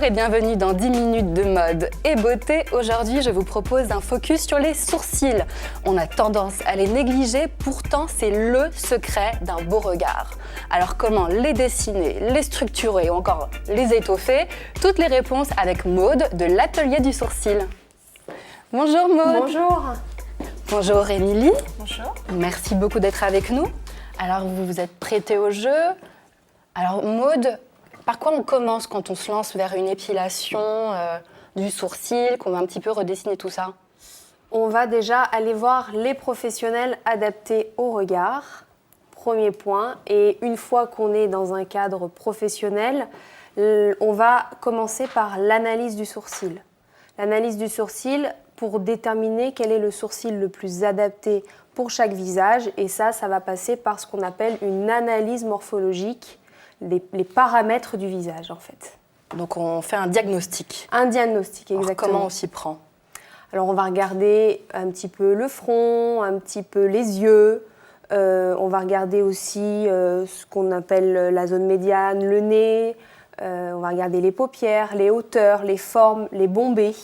et bienvenue dans 10 minutes de mode et beauté. Aujourd'hui, je vous propose un focus sur les sourcils. On a tendance à les négliger, pourtant c'est le secret d'un beau regard. Alors comment les dessiner, les structurer ou encore les étoffer? Toutes les réponses avec Maude de l'Atelier du Sourcil. Bonjour Maude. Bonjour. Bonjour Émilie. Bonjour. Merci beaucoup d'être avec nous. Alors vous vous êtes prêtée au jeu. Alors Maude, par quoi on commence quand on se lance vers une épilation du sourcil, qu'on va un petit peu redessiner tout ça? On va déjà aller voir les professionnels adaptés au regard, premier point. Et une fois qu'on est dans un cadre professionnel, on va commencer par l'analyse du sourcil. L'analyse du sourcil pour déterminer quel est le sourcil le plus adapté pour chaque visage. Et ça va passer par ce qu'on appelle une analyse morphologique, les paramètres du visage en fait. Donc on fait un diagnostic. Un diagnostic, exactement. Alors, comment on s'y prend? Alors on va regarder un petit peu le front, un petit peu les yeux. On va regarder aussi ce qu'on appelle la zone médiane, le nez. On va regarder les paupières, les hauteurs, les formes, les bombées.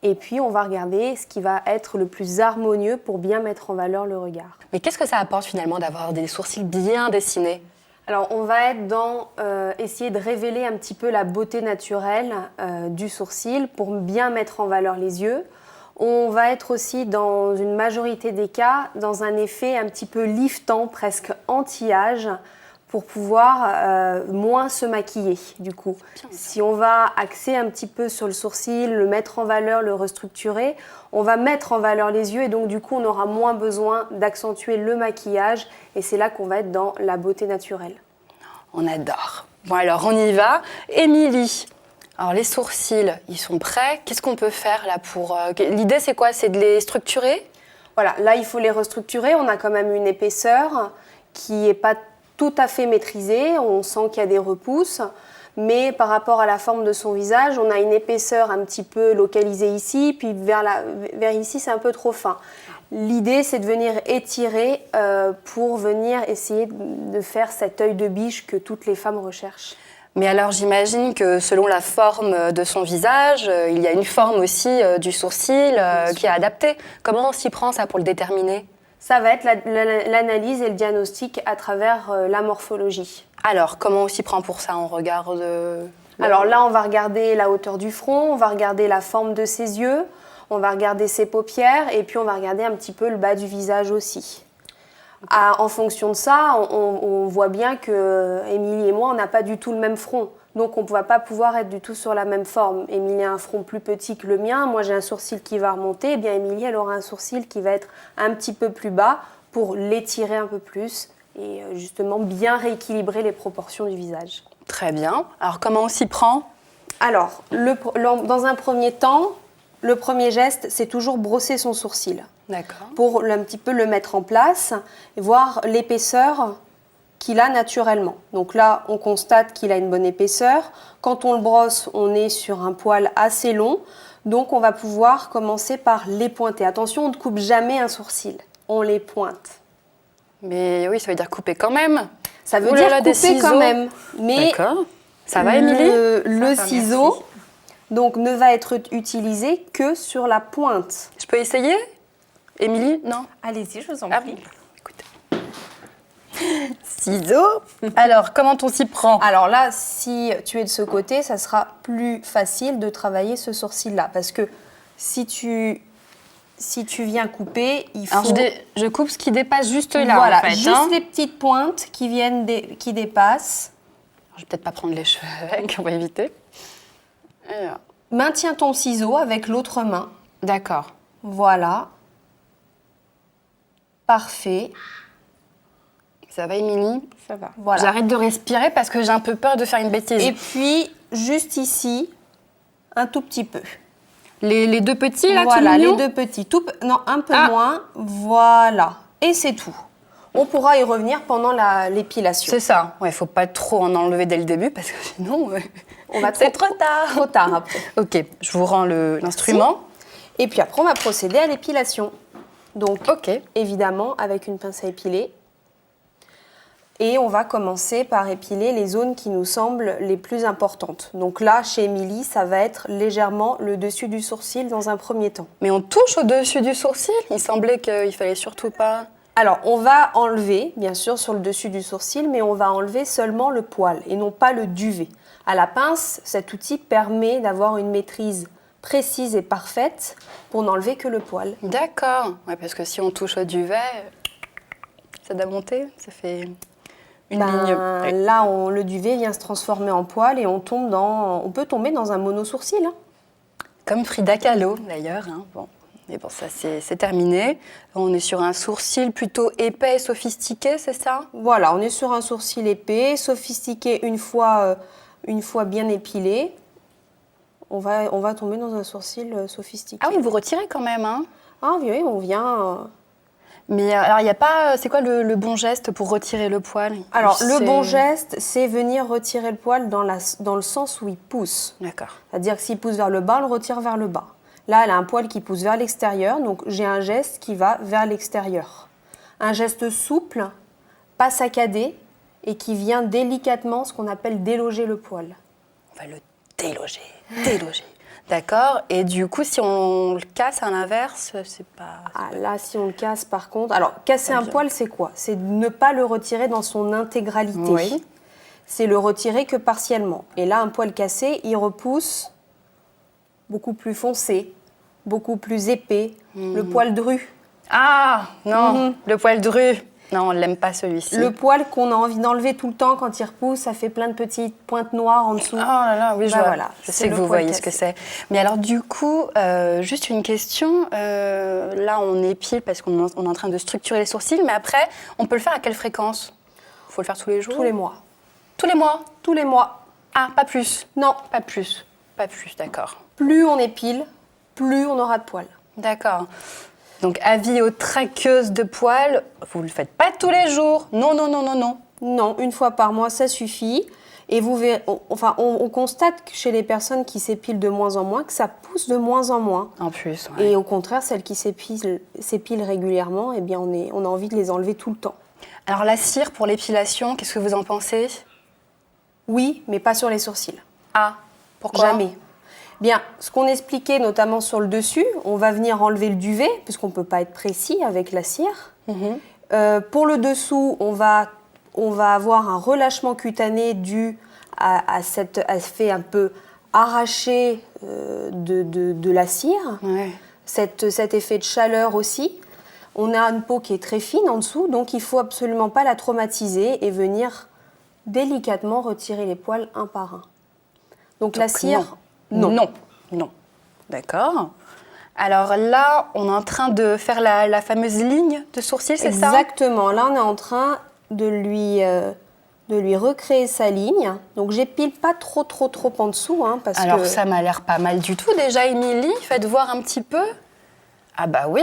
Et puis on va regarder ce qui va être le plus harmonieux pour bien mettre en valeur le regard. Mais qu'est-ce que ça apporte finalement d'avoir des sourcils bien dessinés? Alors on va être dans essayer de révéler un petit peu la beauté naturelle du sourcil pour bien mettre en valeur les yeux. On va être aussi dans une majorité des cas dans un effet un petit peu liftant, presque anti-âge, pour pouvoir moins se maquiller du coup. Si on va axer un petit peu sur le sourcil, le mettre en valeur, le restructurer, on va mettre en valeur les yeux et donc du coup on aura moins besoin d'accentuer le maquillage et c'est là qu'on va être dans la beauté naturelle. On adore. Bon alors on y va. Émilie, alors les sourcils, ils sont prêts. Qu'est-ce qu'on peut faire là pour... L'idée c'est quoi? C'est de les structurer? Voilà, là il faut les restructurer. On a quand même une épaisseur qui n'est pas tout à fait maîtrisée. On sent qu'il y a des repousses. Mais par rapport à la forme de son visage, on a une épaisseur un petit peu localisée ici, puis vers ici c'est un peu trop fin. L'idée c'est de venir étirer pour venir essayer de faire cet œil de biche que toutes les femmes recherchent. Mais alors j'imagine que selon la forme de son visage, il y a une forme aussi du sourcil qui est adaptée. Comment on s'y prend ça pour le déterminer? Ça va être l'analyse et le diagnostic à travers la morphologie. Alors, comment on s'y prend pour ça? On regarde... Alors là, on va regarder la hauteur du front, on va regarder la forme de ses yeux, on va regarder ses paupières et puis on va regarder un petit peu le bas du visage aussi. En fonction de ça, on voit bien que Émilie et moi, on n'a pas du tout le même front. Donc on ne va pas pouvoir être du tout sur la même forme. Émilie a un front plus petit que le mien, moi j'ai un sourcil qui va remonter, et bien Émilie elle aura un sourcil qui va être un petit peu plus bas pour l'étirer un peu plus et justement bien rééquilibrer les proportions du visage. Très bien. Alors comment on s'y prend? Alors, dans un premier temps, le premier geste c'est toujours brosser son sourcil. D'accord. Pour un petit peu le mettre en place et voir l'épaisseur qu'il a naturellement. Donc là, on constate qu'il a une bonne épaisseur. Quand on le brosse, on est sur un poil assez long. Donc on va pouvoir commencer par les pointer. Attention, on ne coupe jamais un sourcil. On les pointe. Mais oui, ça veut dire couper quand même. Ça veut dire couper quand même. Mais d'accord. Ça va, Émilie? Le ciseau donc, ne va être utilisé que sur la pointe. Je peux essayer? Émilie, non? Allez-y, je vous en prie. Ciseaux. Alors, comment on s'y prend? Alors là, si tu es de ce côté, ça sera plus facile de travailler ce sourcil-là. Parce que si tu viens couper, il faut... Alors, je coupe ce qui dépasse juste là, voilà, en fait. Juste les petites pointes qui dépassent. Alors, je vais peut-être pas prendre les cheveux avec, on va éviter. Alors. Maintiens ton ciseau avec l'autre main. D'accord. Voilà. Parfait. Ça va, Émilie? Ça va. Voilà. J'arrête de respirer parce que j'ai un peu peur de faire une bêtise. Et puis, juste ici, un tout petit peu. Les deux petits, là, voilà, tout les mignons? deux petits. Non, un peu moins. Voilà. Et c'est tout. On pourra y revenir pendant l'épilation. C'est ça. Ouais, faut pas trop en enlever dès le début parce que sinon, c'est trop tard. Trop tard après. Ok, je vous rends l'instrument. Et puis après, on va procéder à l'épilation. Donc, ok. évidemment, avec une pince à épiler. Et on va commencer par épiler les zones qui nous semblent les plus importantes. Donc là, chez Émilie, ça va être légèrement le dessus du sourcil dans un premier temps. Mais on touche au-dessus du sourcil? Il semblait qu'il fallait surtout pas... Alors, on va enlever, bien sûr, sur le dessus du sourcil, mais on va enlever seulement le poil et non pas le duvet. À la pince, cet outil permet d'avoir une maîtrise précise et parfaite pour n'enlever que le poil. D'accord. Ouais, parce que si on touche au duvet, ça doit monter, ça fait une ligne. Ouais. Là, le duvet vient se transformer en poil et on peut tomber dans un monosourcil. Hein. Comme Frida Kahlo, d'ailleurs. Hein. Bon. Mais bon, ça, c'est terminé. On est sur un sourcil plutôt épais et sophistiqué, c'est ça? Voilà, on est sur un sourcil épais, sophistiqué une fois bien épilé. On va tomber dans un sourcil sophistiqué. Ah oui, vous retirez quand même, hein? Ah oui, on vient... Mais alors, il n'y a pas... C'est quoi le bon geste pour retirer le poil? Alors, le bon geste, c'est venir retirer le poil dans le sens où il pousse. D'accord. C'est-à-dire que s'il pousse vers le bas, on le retire vers le bas. Là, elle a un poil qui pousse vers l'extérieur, donc j'ai un geste qui va vers l'extérieur. Un geste souple, pas saccadé, et qui vient délicatement, ce qu'on appelle déloger le poil. On va le déloger. D'accord. Et du coup, si on le casse à l'inverse, c'est pas... Ah, là, si on le casse, par contre... Alors, casser un poil, c'est quoi? C'est ne pas le retirer dans son intégralité. Oui. C'est le retirer que partiellement. Et là, un poil cassé, il repousse beaucoup plus foncé, beaucoup plus épais, le poil dru. Ah, non, le poil dru. Non, on ne l'aime pas celui-ci. Le poil qu'on a envie d'enlever tout le temps quand il repousse, ça fait plein de petites pointes noires en dessous. Oh là là, oui, je vois. Voilà, je sais que vous voyez ce que c'est. Mais alors du coup, juste une question. Là, on épile parce qu'on est en train de structurer les sourcils, mais après, on peut le faire à quelle fréquence? Il faut le faire tous les jours? Tous les mois. Tous les mois? Tous les mois. Ah, pas plus? Non. Pas plus, d'accord. Plus on épile, plus on aura de poils. D'accord. Donc, avis aux traqueuses de poils, vous ne le faites pas tous les jours. Non. Non, une fois par mois, ça suffit. Et vous verrez, on constate que chez les personnes qui s'épilent de moins en moins, que ça pousse de moins en moins. En plus, ouais. Et au contraire, celles qui s'épilent régulièrement, eh bien, on a envie de les enlever tout le temps. Alors, la cire pour l'épilation, qu'est-ce que vous en pensez? Oui, mais pas sur les sourcils. Ah, pourquoi? Jamais. Bien, ce qu'on expliquait notamment sur le dessus, on va venir enlever le duvet, puisqu'on ne peut pas être précis avec la cire. Pour le dessous, on va avoir un relâchement cutané dû à cet effet un peu arraché de la cire, Ouais. cet effet de chaleur aussi. On a une peau qui est très fine en dessous, donc il ne faut absolument pas la traumatiser et venir délicatement retirer les poils un par un. Donc la cire... Non. D'accord. Alors là, on est en train de faire la fameuse ligne de sourcil, c'est ça? Exactement. Là, on est en train de lui recréer sa ligne. Donc, j'épile pas trop en dessous. Hein, Alors, ça m'a l'air pas mal du tout déjà, Émilie. Faites voir un petit peu. Ah bah oui.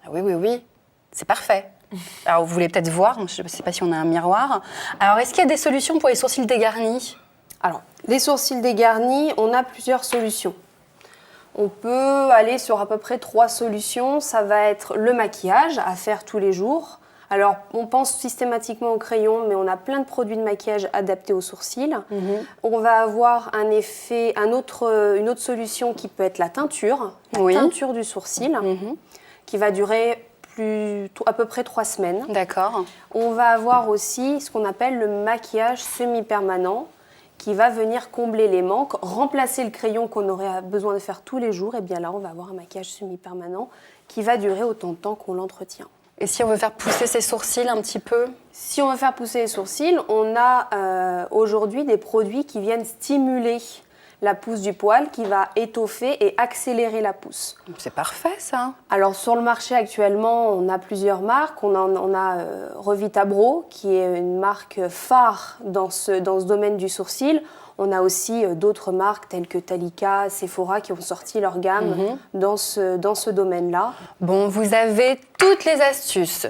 Oui. C'est parfait. Alors, vous voulez peut-être voir, je ne sais pas si on a un miroir. Alors, est-ce qu'il y a des solutions pour les sourcils dégarnis? Alors, les sourcils dégarnis, on a plusieurs solutions. On peut aller sur à peu près 3 solutions. Ça va être le maquillage à faire tous les jours. Alors, on pense systématiquement au crayon, mais on a plein de produits de maquillage adaptés aux sourcils. On va avoir une autre solution qui peut être la teinture, teinture du sourcil, qui va durer à peu près 3 semaines. D'accord. On va avoir aussi ce qu'on appelle le maquillage semi-permanent, qui va venir combler les manques, remplacer le crayon qu'on aurait besoin de faire tous les jours. Et bien là, on va avoir un maquillage semi-permanent qui va durer autant de temps qu'on l'entretient. Et si on veut faire pousser ses sourcils un petit peu? Si on veut faire pousser les sourcils, on a aujourd'hui des produits qui viennent stimuler la pousse du poil, qui va étoffer et accélérer la pousse. C'est parfait, ça. Alors, sur le marché actuellement, on a plusieurs marques. On a Revitabro, qui est une marque phare dans ce domaine du sourcil. On a aussi d'autres marques telles que Talika, Sephora, qui ont sorti leur gamme dans ce domaine-là. Bon, vous avez toutes les astuces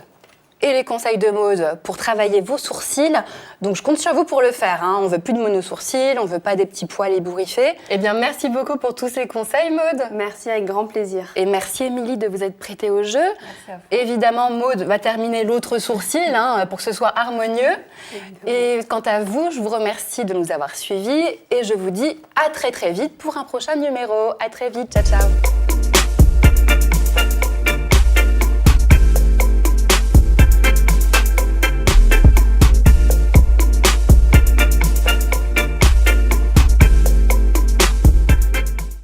et les conseils de Maude pour travailler vos sourcils. Donc je compte sur vous pour le faire. On veut plus de monosourcils, on veut pas des petits poils ébouriffés. Eh bien, merci beaucoup pour tous ces conseils, Maude. Merci, avec grand plaisir. Et merci, Émilie, de vous être prêtée au jeu. Évidemment, Maude va terminer l'autre sourcil pour que ce soit harmonieux. Et quant à vous, je vous remercie de nous avoir suivis et je vous dis à très très vite pour un prochain numéro. À très vite, ciao ciao.